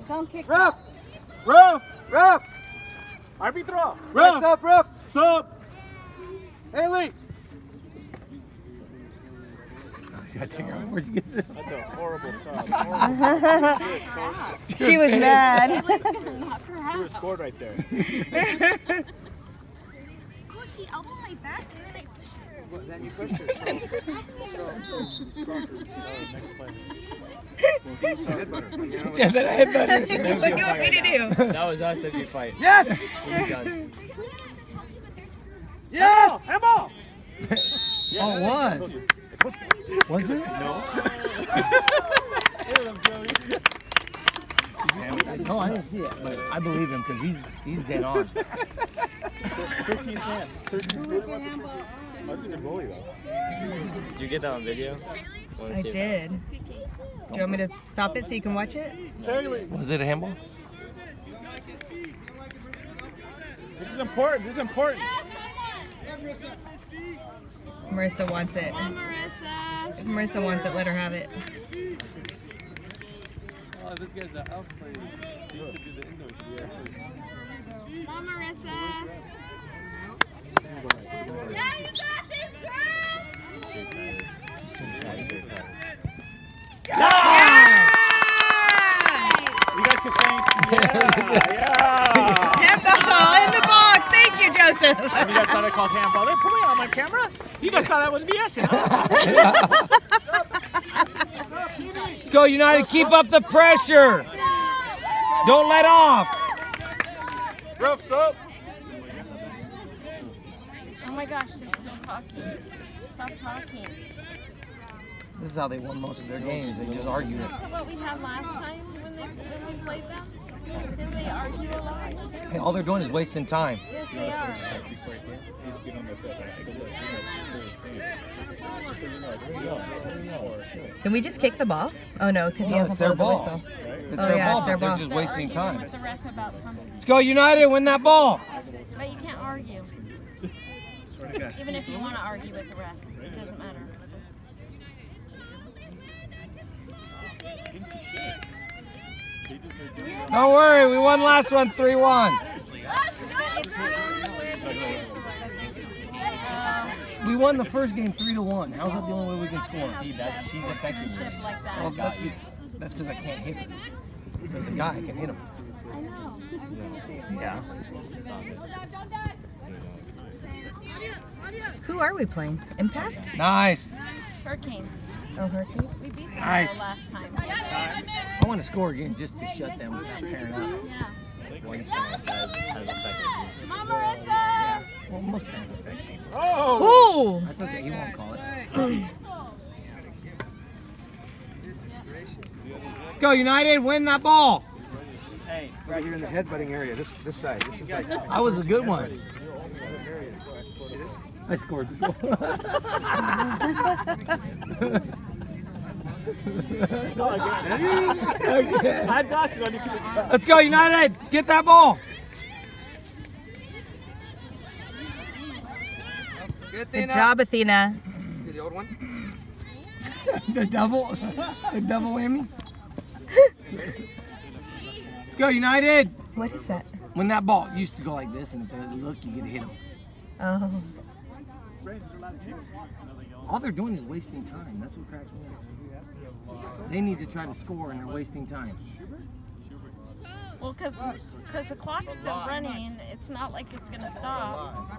Don't kick. Ref! Ref! Ref! Arbitro! Ref! Sub! Ref! Sub! Haley! That's a horrible sub. She was mad. She would have scored right there. Coach, she elbowed my back and then I pushed her. Well, then you pushed her. Next play. Yeah, that I headbutted. What do you want me to do? That was us if you fight. Yes! He's done. Yes! Handball! Oh, it was. Was it? No. No, I didn't see it, but I believe him because he's dead on. 13th man. 13th man. That's a good goalie, though. Did you get that on video? I did. Do you want me to stop it so you can watch it? Was it a handball? This is important. This is important. Marissa wants it. Marissa. If Marissa wants it, let her have it. Oh, this guy's an outplay. He used to do the indoors. Come on, Marissa. Yeah, you got this, girl. You guys can thank. Yeah. Handball in the box. Thank you, Joseph. You guys thought I called handball. They put me on my camera. You guys thought I was BSing, huh? Let's go, United. Keep up the pressure. Don't let off. Refs up. Oh my gosh, they're still talking. Stop talking. This is how they won most of their games. They just argue it. Is that what we had last time when we played them? Didn't they argue a lot? Hey, all they're doing is wasting time. Yes, they are. Can we just kick the ball? Oh no, because he No, hasn't it's their pulled the ball. whistle. It's Oh, their yeah, ball, it's their but they're ball. just They're wasting arguing time. with the ref about something. Let's go, United. Win that ball. But you can't argue. Even if you want to argue with the ref, it doesn't matter. Don't worry. We won last one 3-1. We won the first game 3-1. How's that the only way we can score? See, she's affecting me. Sportsmanship like that. Well, that's because I can't hit her. If there's a guy, I can hit him. I know. Yeah. Who are we playing? Impact? Nice. Hurricanes. Oh, Hurricane? We beat them Nice. last time. I want to score again just to shut them without pairing up. Yeah. One side has affected me. Come on, Marissa. Well, most parents affect me. Oh! Ooh! That's okay. He won't call it. Let's go, United. Win that ball. Hey, Right here in the headbutting area, this side. This is like, That was a good one. see this? I scored the goal. I had glasses on. You could have. Let's go, United. Get that ball. Good job, Athena. The old one? The double whammy. Let's go, United. What is that? When that ball used to go like this, and if they look, you get to hit them. Oh. All they're doing is wasting time. That's what cracks me up. They need to try to score, and they're wasting time. Well, because the clock's still running, it's not like it's going to stop.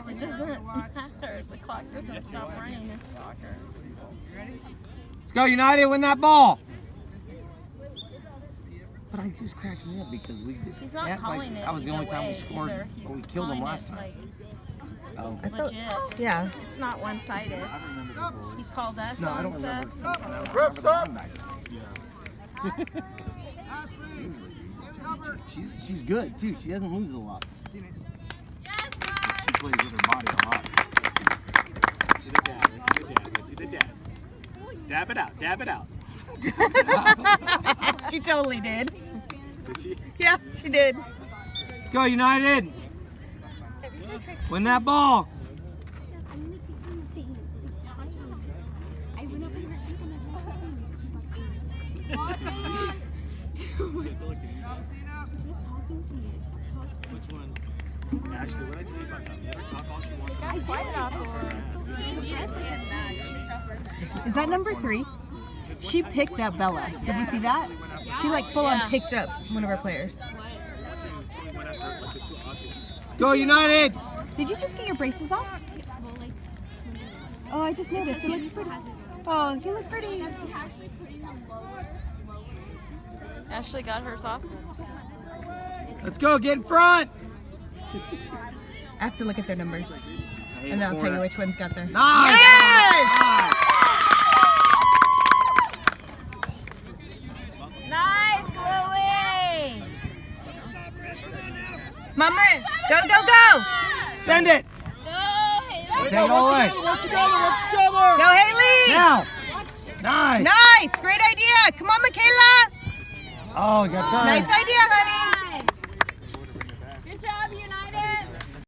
It doesn't matter. The clock doesn't stop running in soccer. Let's go, United. Win that ball. But I just cracked me up because we did. He's not act calling like it that was the only either time we way scored. either. He's Well, we killed them calling last it, time. like, Oh. I thought, legit. yeah. It's not one-sided. He's called us No, I on don't remember. stuff. I don't remember the line back then. She's good too. She doesn't lose it a lot. She plays with her body a lot. Let's see the dab. Let's see the dab. Let's see the dab. Dab it out. Dab it out. She totally did. Did she? Yeah, she did. Let's go, United. Win that ball. Which one? Ashley, what did I tell you about that? Let her talk all she wants. Got quiet afterwards. Is that number 3? She picked up Bella. Did you see that? She like full on picked up one of our players. Go United! Did you just get your braces off? Oh, I just noticed. It looks pretty. Oh, you look pretty. Ashley got hers off. Let's go, get in front! I have to look at their numbers, and then I'll tell you which one's got their. Nice! Yes! Nice, Lily! Mom, Marin, go, go, go! Send it! Go, Haley! Take it all away. Go, Haley! Now! Nice! Nice! Great idea! Come on, Michaela! Oh, you got time. Nice idea, honey.